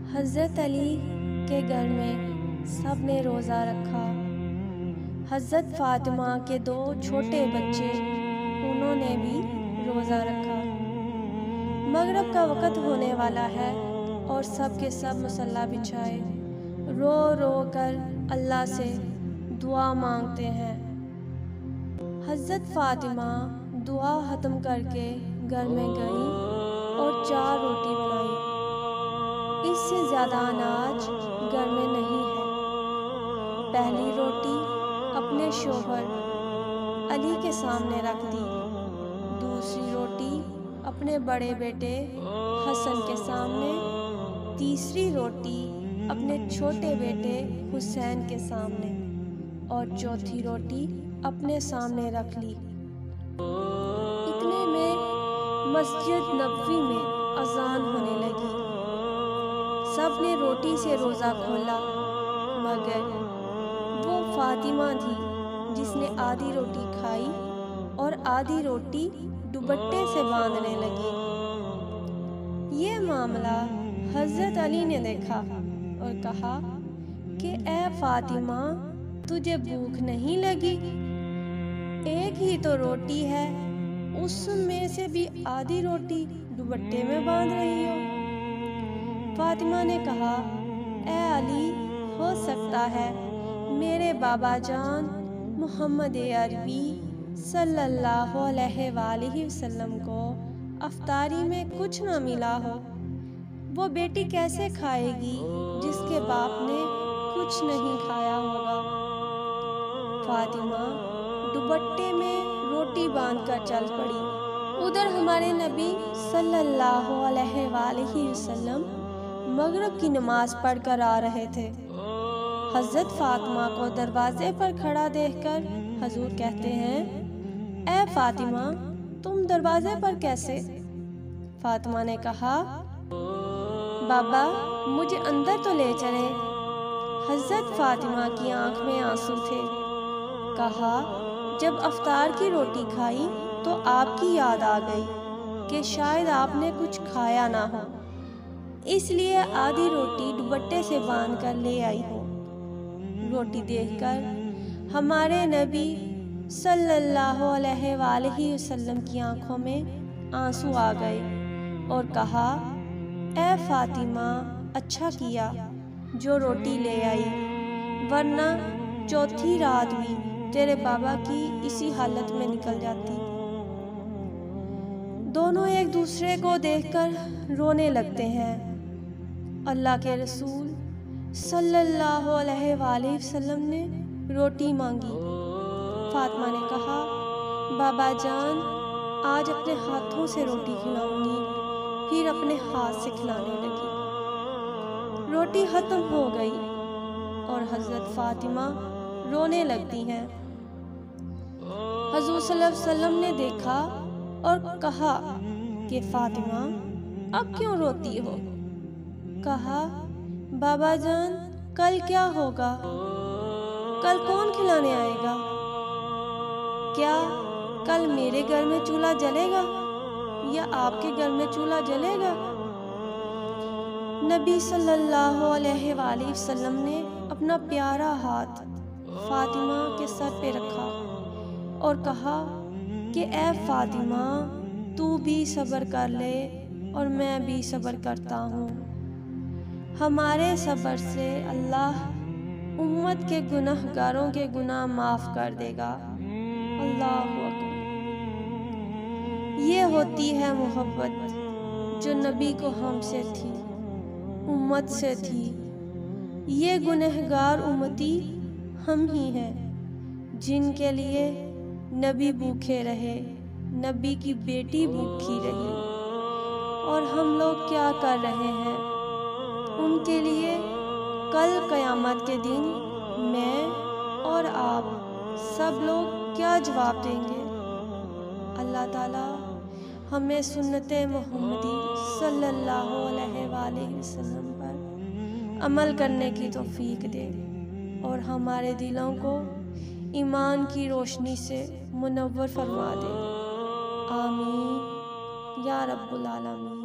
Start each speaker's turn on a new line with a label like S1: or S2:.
S1: حضرت علی کے گھر میں سب نے روزہ رکھا۔ حضرت فاطمہ کے 2 چھوٹے بچے، انہوں نے بھی روزہ رکھا۔ مغرب کا وقت ہونے والا ہے اور سب کے سب مصلی بچھائے رو رو کر اللہ سے دعا مانگتے ہیں۔ حضرت فاطمہ دعا ختم کر کے گھر میں گئیں اور 4 روٹی بنائی۔ اس سے زیادہ اناج گھر میں نہیں ہے۔ پہلی روٹی اپنے شوہر علی کے سامنے رکھ دی، دوسری روٹی اپنے بڑے بیٹے حسن کے سامنے، تیسری روٹی اپنے چھوٹے بیٹے حسین کے سامنے اور چوتھی روٹی اپنے سامنے رکھ لی۔ اتنے میں مسجد نبوی میں اذان ہونے لگی۔ سب نے روٹی سے روزہ کھولا، مگر وہ فاطمہ تھی جس نے آدھی روٹی کھائی اور آدھی روٹی دوپٹے سے باندھنے لگی۔ یہ معاملہ حضرت علی نے دیکھا اور کہا کہ اے فاطمہ، تجھے بھوک نہیں لگی؟ ایک ہی تو روٹی ہے، اس میں سے بھی آدھی روٹی دوپٹے میں باندھ رہی ہو۔ فاطمہ نے کہا، اے علی، ہو سکتا ہے میرے بابا جان محمد عربی صلی اللہ علیہ وآلہ وسلم کو افطاری میں کچھ نہ ملا ہو۔ وہ بیٹی کیسے کھائے گی جس کے باپ نے کچھ نہیں کھایا ہوگا؟ فاطمہ دوپٹے میں روٹی باندھ کر چل پڑی۔ ادھر ہمارے نبی صلی اللہ علیہ وآلہ وسلم مغرب کی نماز پڑھ کر آ رہے تھے۔ حضرت فاطمہ کو دروازے پر کھڑا دیکھ کر حضور کہتے ہیں، اے فاطمہ، تم دروازے پر کیسے؟ فاطمہ نے کہا، بابا مجھے اندر تو لے چلے۔ حضرت فاطمہ کی آنکھ میں آنسو تھے۔ کہا، جب افطار کی روٹی کھائی تو آپ کی یاد آ گئی کہ شاید آپ نے کچھ کھایا نہ ہو، اس لیے آدھی روٹی دوپٹے سے باندھ کر لے آئی ہوں۔ روٹی دیکھ کر ہمارے نبی صلی اللہ علیہ وآلہ وسلم کی آنکھوں میں آنسو آ گئے اور کہا، اے فاطمہ، اچھا کیا جو روٹی لے آئی، ورنہ چوتھی رات بھی تیرے بابا کی اسی حالت میں نکل جاتی۔ دونوں ایک دوسرے کو دیکھ کر رونے لگتے ہیں۔ اللہ کے رسول صلی اللہ علیہ وآلہ وسلم نے روٹی مانگی۔ فاطمہ نے کہا، بابا جان، آج اپنے ہاتھوں سے روٹی کھلاؤں گی۔ پھر اپنے ہاتھ سے کھلانے لگی۔ روٹی ختم ہو گئی اور حضرت فاطمہ رونے لگتی ہیں۔ حضور صلی اللہ علیہ وسلم نے دیکھا اور کہا کہ فاطمہ، اب کیوں روتی ہو؟ کہا، بابا جان، کل کیا ہوگا؟ کل کون کھلانے آئے گا؟ کیا کل میرے گھر میں چولہا جلے گا یا آپ کے گھر میں چولہا جلے گا؟ نبی صلی اللہ علیہ وآلہ وسلم نے اپنا پیارا ہاتھ فاطمہ کے سر پہ رکھا اور کہا کہ اے فاطمہ، تو بھی صبر کر لے اور میں بھی صبر کرتا ہوں۔ ہمارے صبر سے اللہ امت کے گناہ گاروں کے گناہ معاف کر دے گا۔ اللہ اکبر۔ یہ ہوتی ہے محبت جو نبی کو ہم سے تھی، امت سے تھی۔ یہ گنہگار امتی ہم ہی ہیں جن کے لیے نبی بھوکے رہے، نبی کی بیٹی بھوکی رہی، اور ہم لوگ کیا کر رہے ہیں ان کے لیے؟ کل قیامت کے دن میں اور آپ سب لوگ کیا جواب دیں گے؟ اللہ تعالیٰ ہمیں سنت محمدی صلی اللہ علیہ وآلہ وسلم پر عمل کرنے کی توفیق دے اور ہمارے دلوں کو ایمان کی روشنی سے منور فرما دے۔ آمین یا رب العالمین۔